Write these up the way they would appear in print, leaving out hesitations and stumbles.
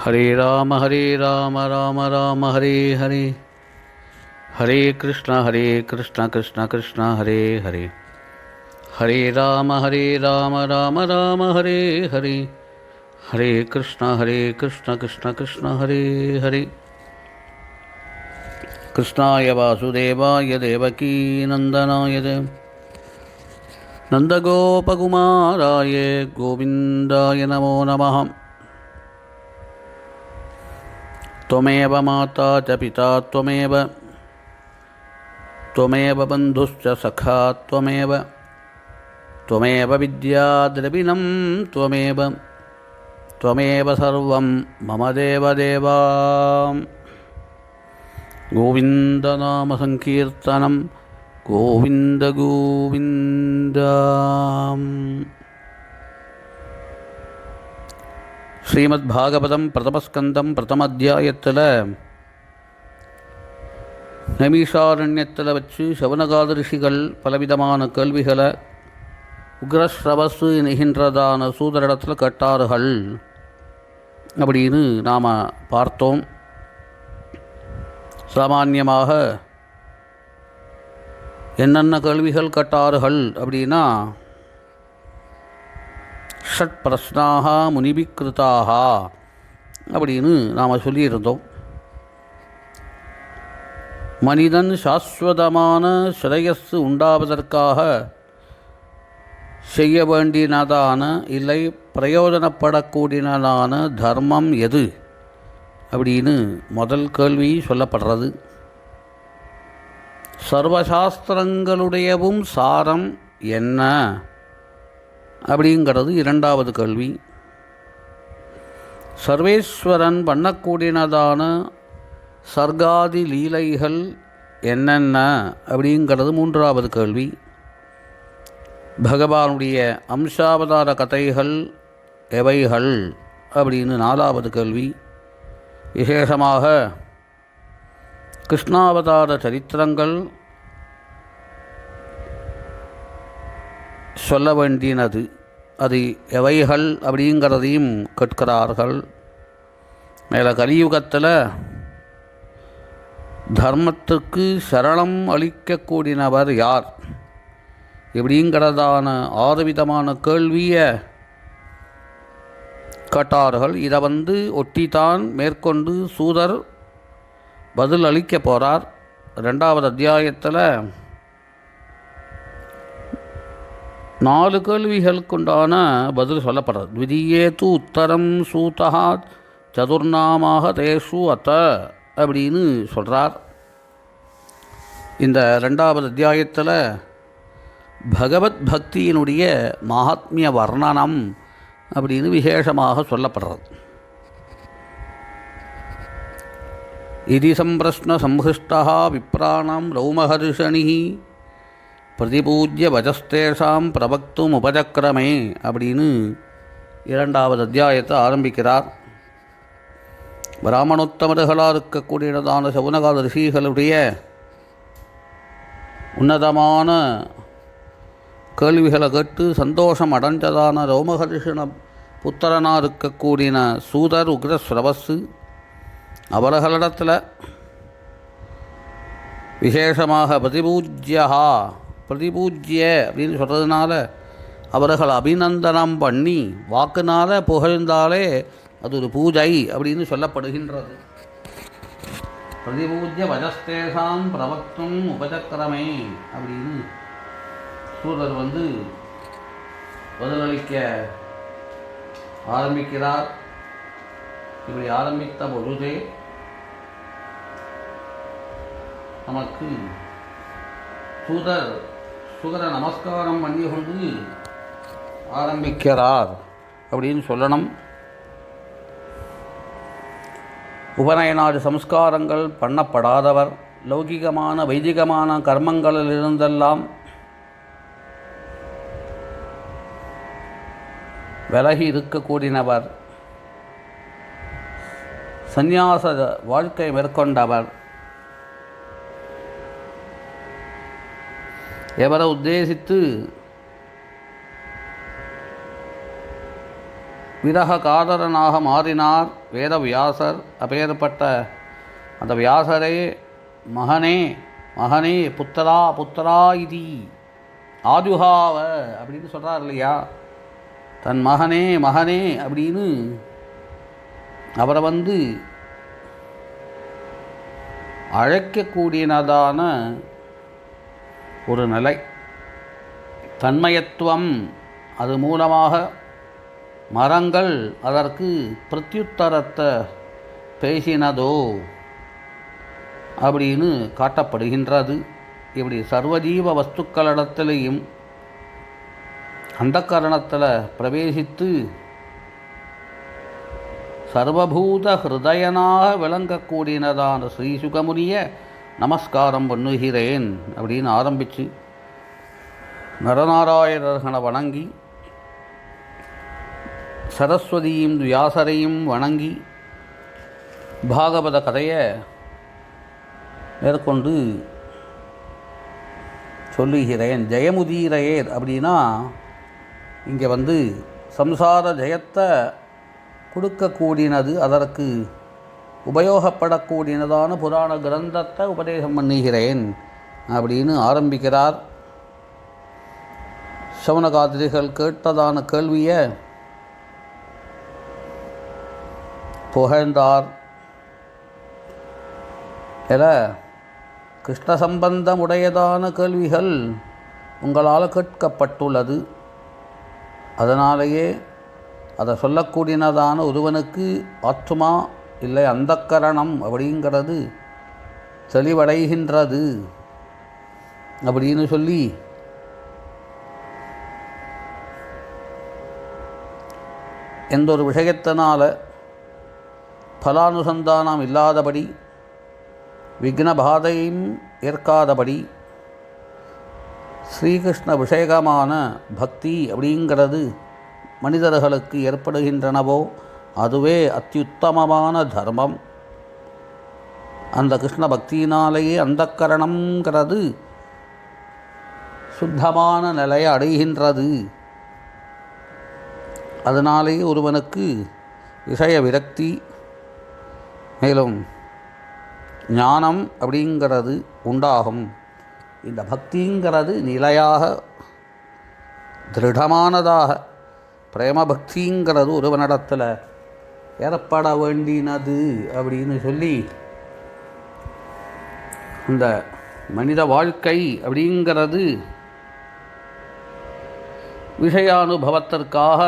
हरे राम राम राम हरे हरे। हरे कृष्ण कृष्ण कृष्ण हरे हरे। हरे राम राम राम हरे हरे। हरे कृष्ण कृष्ण कृष्ण हरे हरे। कृष्णाय वासुदेवाय देवकी नंदनाय नंदगोपकुमाराय गोविंदाय नमो नमः। त्वमेव माता च पिता त्वमेव बन्धुश्च सखा त्वमेव विद्या द्रविणं त्वमेव सर्वं मम देवदेव। गोविन्दनाम संकीर्तनं गोविन्द गोविन्द। ஸ்ரீமத்பாகவதம் பிரதமஸ்கந்தம் பிரதமத்தியாயத்தில் நைமிஷாரண்யத்தில் வச்சு சவுனகாத ரிஷிகள் பலவிதமான கேள்விகளை உக்ரஸ்ரவசு என்கின்றதான சூதரிடத்தில் கேட்டார்கள் அப்படின்னு நாம் பார்த்தோம். சாமான்யமாக என்னென்ன கேள்விகள் கேட்டார்கள் அப்படின்னா, ஷட் பிரஸ்னாக முனிபிக்கிருத்தாக அப்படின்னு நாம் சொல்லியிருந்தோம். மனிதன் சாஸ்வதமான ஸ்ரேயஸ் உண்டாவதற்காக செய்ய வேண்டினதான இல்லை பிரயோஜனப்படக்கூடியதான தர்மம் எது அப்படின்னு முதல் கேள்வி சொல்லப்படுறது. சர்வசாஸ்திரங்களுடையவும் சாரம் என்ன அப்படிங்கிறது இரண்டாவது கேள்வி. சர்வேஸ்வரன் பண்ணக்கூடியதான சர்காதி லீலைகள் என்னென்ன அப்படிங்கிறது மூன்றாவது கேள்வி. பகவானுடைய அம்சாவதார கதைகள் எவைகள் அப்படின்னு நாலாவது கேள்வி. விசேஷமாக கிருஷ்ணாவதார சரித்திரங்கள் சொல்ல வேண்டினது அது எவைகள் அப்படிங்கிறதையும் கேட்கிறார்கள். மேலே கலியுகத்தில் தர்மத்துக்கு சரணம் அளிக்கக்கூடியவர் யார் இப்படிங்கிறதான 6 விதமான கேள்வியை கேட்டார்கள். இதை ஒட்டித்தான் மேற்கொண்டு சூதர் பதில் அளிக்க போகிறார். 2வது அத்தியாயத்தில் 4 கேள்விகளுக்குண்டான பதில் சொல்லப்படுறது. த்விதீயேது உத்தரம் சூதா சதுர்நாமாக தேஷு அத்த அப்படின்னு சொல்கிறார். இந்த 2வது அத்தியாயத்தில் பகவத் பக்தியினுடைய மகாத்மிய வர்ணனம் அப்படின்னு விசேஷமாக சொல்லப்படுறது. இதி சம்பிரஷ்ன சம்ஹிஷ்டா விப்ராணாம் ரௌமஹர்ஷணி பிரதிபூஜ்ய வஜஸ்தேஷாம் பிரபக்தும் உபசக்கிரமே அப்படின்னு 2வது அத்தியாயத்தை ஆரம்பிக்கிறார். பிராமணோத்தமர்களாக இருக்கக்கூடியதான சவுனகாத ரிஷிகளுடைய உன்னதமான கேள்விகளை கேட்டு சந்தோஷம் அடைஞ்சதான ரோமஹர்ஷண புத்திரனாக இருக்கக்கூடிய சூதர் உக்ரஸ்ரவசு அவர்களிடத்தில் விசேஷமாக பிரதிபூஜ்ய அப்படின்னு சொல்கிறதுனால அவர்கள் அபிநந்தனம் பண்ணி வாக்குனால் புகழ்ந்தாலே அது ஒரு பூஜை அப்படின்னு சொல்லப்படுகின்றது. பிரதிபூஜ்ய வஜஸ்தேஷாம் பிரவக்தும் உபசக்கிரமே அப்படின்னு சூதர் பதிலளிக்க ஆரம்பிக்கிறார். இப்படி ஆரம்பித்த பொழுதே நமக்கு சூதர நமஸ்காரம் பண்ணி கொண்டு ஆரம்பிக்கிறார் அப்படின்னு சொல்லணும். உபநயனாதி சம்ஸ்காரங்கள் பண்ணப்படாதவர், லௌகிகமான வைதிகமான கர்மங்களிலிருந்தெல்லாம் விலகி இருக்கக்கூடியவர், சந்நியாச வாழ்க்கை மேற்கொண்டவர், எவரை உத்தேசித்து விரக காதரனாக மாறினார் வேதவியாசர். அப்பேற்பட்ட அந்த வியாசரே மகனே மகனே புத்தரா புத்தரா இதி ஆதுகாவ அப்படின்னு சொல்கிறார் இல்லையா. தன் மகனே மகனே அப்படின்னு அவரை அழைக்கக்கூடியனதான ஒரு நிலை, தன்மயத்துவம். அது மூலமாக மரங்கள் அதற்கு பிரத்யுத்தரத்தை பேசினதோ அப்படின்னு காட்டப்படுகின்றது. இப்படி சர்வஜீவ வஸ்துக்களிடத்திலையும் அந்த கரணத்தில் பிரவேசித்து சர்வபூத ஹிருதயனாக விளங்கக்கூடியனதான ஸ்ரீ சுகமுனிய நமஸ்காரம் பண்ணுகிறேன் அப்படின்னு ஆரம்பித்து நரநாராயணர்களை வணங்கி சரஸ்வதியும் வியாசரையும் வணங்கி பாகவத கதையை மேற்கொண்டு சொல்லுகிறேன். ஜெயமுதீரையர் அப்படின்னா இங்கே சம்சார ஜெயத்தை கொடுக்கக்கூடியனது, அதற்கு உபயோகப்படக்கூடியனதான புராண கிரந்தத்தை உபதேசம் பண்ணுகிறேன் அப்படின்னு ஆரம்பிக்கிறார். சவுனகாதிரிகள் கேட்டதான கேள்வியை புகழ்ந்தார். கிருஷ்ண சம்பந்தமுடையதான கேள்விகள் உங்களால் கேட்கப்பட்டுள்ளது. அதனாலேயே அதை சொல்லக்கூடியனதான ஒருவனுக்கு ஆத்மா இல்லை அந்தக்கரணம் அப்படிங்கிறது தெளிவடைகின்றது அப்படின்னு சொல்லி எந்த ஒரு விஷயத்தினால் பலானுசந்தானம் இல்லாதபடி விக்னபாதையும் ஏற்காதபடி ஸ்ரீகிருஷ்ண விஷயகமான பக்தி அப்படிங்கிறது மனிதர்களுக்கு ஏற்படுகின்றனவோ அதுவே அத்தியுத்தமமான தர்மம். அந்த கிருஷ்ண பக்தியினாலேயே அந்தக்கரணம்ங்கிறது சுத்தமான நிலையை அடைகின்றது. அதனாலேயே ஒருவனுக்கு விஷய விரக்தி மேலும் ஞானம் அப்படிங்கிறது உண்டாகும். இந்த பக்திங்கிறது நிலையாக திருடமானதாக பிரேம பக்திங்கிறது ஒருவனிடத்தில் ஏற்பட வேண்டினது அப்படின்னு சொல்லி இந்த மனித வாழ்க்கை அப்படிங்கிறது விஷயானுபவத்திற்காக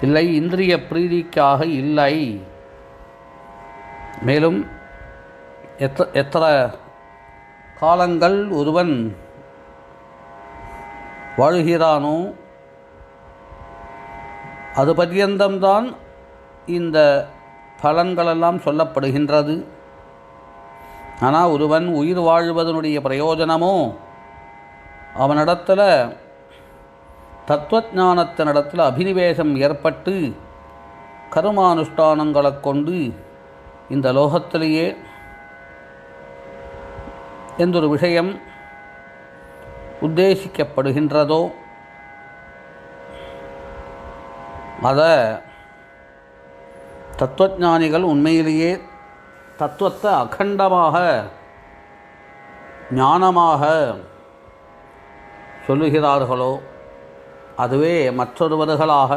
இல்லை, இந்திரிய பிரீதிக்காக இல்லை. மேலும் எத்தனை காலங்கள் ஒருவன் வாழ்கிறானோ அது பர்யந்தம்தான் இந்த பலன்களெல்லாம் சொல்லப்படுகின்றது. ஆனால் ஒருவன் உயிர் வாழ்வதனுடைய பிரயோஜனமோ அவனிடத்தில் தத்துவஞானத்தினிடத்தில் அபினிவேசம் ஏற்பட்டு கர்மானுஷ்டானங்களை கொண்டு இந்த லோகத்திலேயே எந்தொரு விஷயம் உத்தேசிக்கப்படுகின்றதோ அதை தத்துவஞானிகள் உண்மையிலேயே தத்துவத்தை அகண்டமாக ஞானமாக சொல்லுகிறார்களோ அதுவே மற்றொருவர்களாக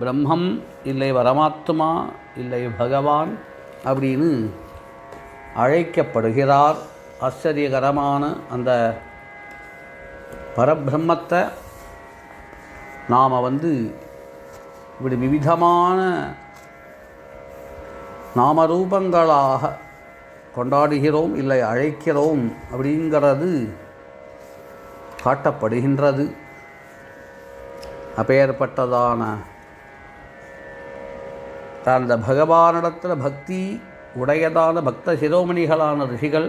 பிரம்மம் இல்லை பரமாத்மா இல்லை பகவான் அப்படின்னு அழைக்கப்படுகிறார். ஆச்சரியகரமான அந்த பரபிரம்மத்தை நாம் இப்படி விவிதமான நாமரூபங்களாக கொண்டாடுகிறோம் இல்லை அழைக்கிறோம் அப்படிங்கிறது காட்டப்படுகின்றது. அப்பேற்பட்டதான அந்த பகவானிடத்தில் பக்தி உடையதான பக்த சிரோமணிகளான ரிஷிகள்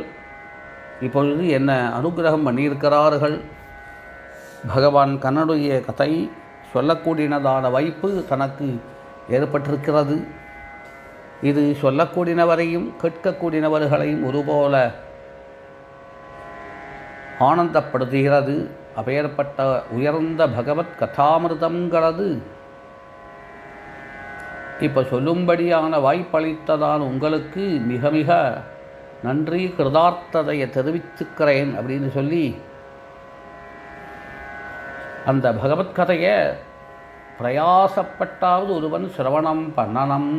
இப்பொழுது என்ன அனுகிரகம் பண்ணியிருக்கிறார்கள். பகவான் கண்ணனுடைய கதை சொல்லக்கூடியனதான வாய்ப்பு தனக்கு ஏற்பட்டிருக்கிறது. இது சொல்லக்கூடியவரையும் கேட்கக்கூடியவர்களையும் ஒருபோல ஆனந்தப்படுத்துகிறது. அப்பேற்பட்ட உயர்ந்த பகவத் கதாமிருதங்கிறது இப்போ சொல்லும்படியான வாய்ப்பளித்ததான உங்களுக்கு மிக மிக நன்றி கிருதார்த்ததையை தெரிவித்துக்கிறேன் அப்படின்னு சொல்லி அந்த பகவத்கதையை பிரயாசப்பட்டாவது ஒருவன் சிரவணம் பண்ணணும்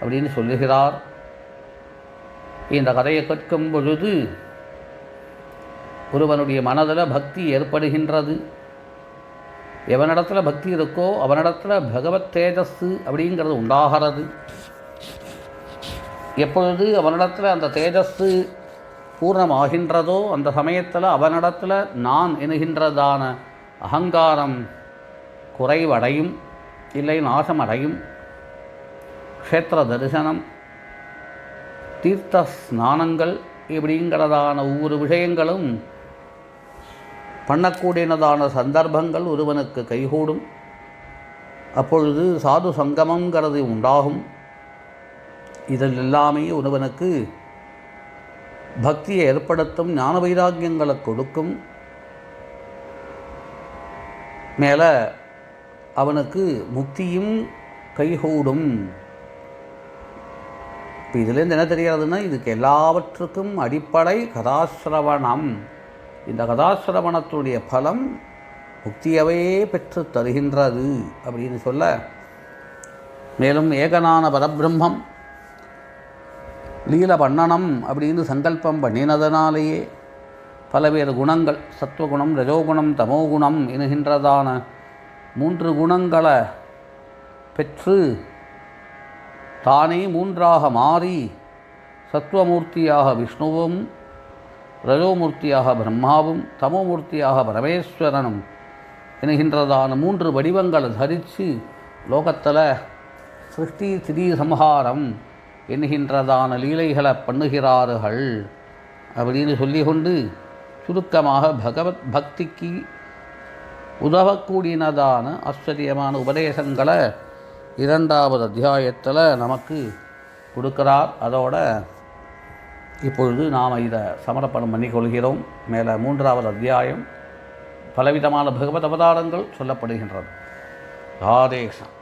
அப்படின்னு சொல்லுகிறார். இந்த கதையை கேட்கும் பொழுது ஒருவனுடைய மனதில் பக்தி ஏற்படுகின்றது. எவனிடத்தில் பக்தி இருக்கோ அவனிடத்தில் பகவத் தேஜஸ்ஸு அப்படிங்கிறது உண்டாகிறது. எப்பொழுது அவனிடத்தில் அந்த தேஜஸ்ஸு பூர்ணமாகின்றதோ அந்த சமயத்தில் அவனிடத்தில் நான் என்கின்றதான அகங்காரம் குறைவடையும், இல்லை நாசமடையும். க்ஷேத்திர தரிசனம், தீர்த்த ஸ்நானங்கள் இப்படிங்கிறதான ஒவ்வொரு விஷயங்களும் பண்ணக்கூடியதான சந்தர்ப்பங்கள் ஒருவனுக்கு கைகூடும். அப்பொழுது சாது சங்கமங்கிறது உண்டாகும். இதில் எல்லாமே ஒருவனுக்கு பக்தியை ஏற்படுத்தும், ஞான வைராக்கியங்களை கொடுக்கும். மேலே அவனுக்கு முக்தியும் கைகூடும். இப்போ இதுலேருந்து என்ன தெரிகிறதுன்னா, இதுக்கு எல்லாவற்றுக்கும் அடிப்படை கதாசிரவணம். இந்த கதாசிரவணத்துடைய பலம் முக்தியவே பெற்று தருகின்றது அப்படின்னு சொல்ல, மேலும் ஏகனான பரபிரம்மம் லீல பண்ணனம் அப்படின்னு சங்கல்பம் பண்ணினதனாலேயே பலவேறு குணங்கள், சத்வகுணம், ரஜோகுணம், தமோகுணம் என்கின்றதான 3 குணங்களை பெற்று தானே 3ஆக மாறி சத்வமூர்த்தியாக விஷ்ணுவும், ரஜோமூர்த்தியாக பிரம்மாவும், தமோமூர்த்தியாக பரமேஸ்வரனும் என்கின்றதான 3 வடிவங்களை தரித்து லோகத்தில் சிருஷ்டி ஸ்திதி சம்ஹாரம் என்கின்றதான லீலைகளை பண்ணுகிறார்கள் அப்படின்னு சொல்லிக்கொண்டு சுருக்கமாக பகவத் பக்திக்கு உதவக்கூடியதான ஆச்சரியமான உபதேசங்களை 2வது அத்தியாயத்தில் நமக்கு கொடுக்கிறார். அதோட இப்பொழுது நாம் இதை சமர்ப்பணம் பண்ணிக்கொள்கிறோம். மேலே 3வது அத்தியாயம் பலவிதமான பகவத் அவதாரங்கள் சொல்லப்படுகின்றது. ராதேஷம்.